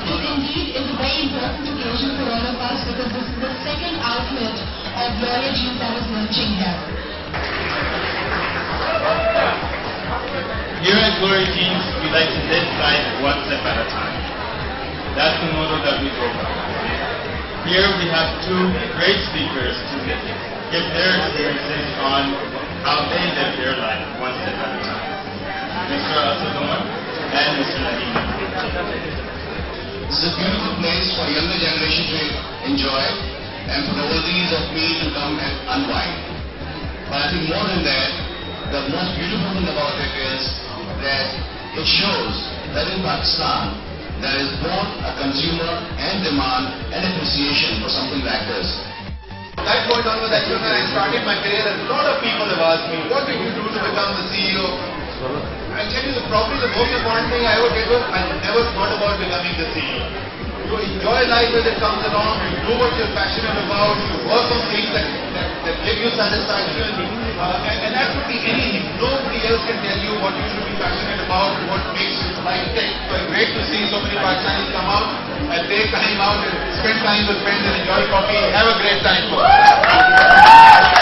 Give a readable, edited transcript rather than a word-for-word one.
This indeed is a very important occasion for all of us because this is the second outlet of Gloria Jeans that is launching here. Here at Gloria Jeans, we like to live life one step at a time. That's the motto that we go by. Here we have two great speakers to give their experiences on how they live their life one step at a time. Mr. Asadumar and Mr. Nadeem. This is a beautiful place for younger generation to enjoy and for the oldies of me to come and unwind. But I think more than that, the most beautiful thing about it is that it shows that in Pakistan there is both a consumer and demand and appreciation for something like this. That point onwards, actually when I started my career, a lot of people have asked me, what did you do to become the CEO? I tell you, probably the most important thing I ever did was I never thought about becoming the CEO. You enjoy life as it comes along, you do what you're passionate about, you work on things that give you satisfaction, and that could be anything. Nobody else can tell you what you should be passionate about, what makes life tick. So it's great to see so many Pakistanis come out and take time out and spend time with friends and enjoy coffee. Have a great time.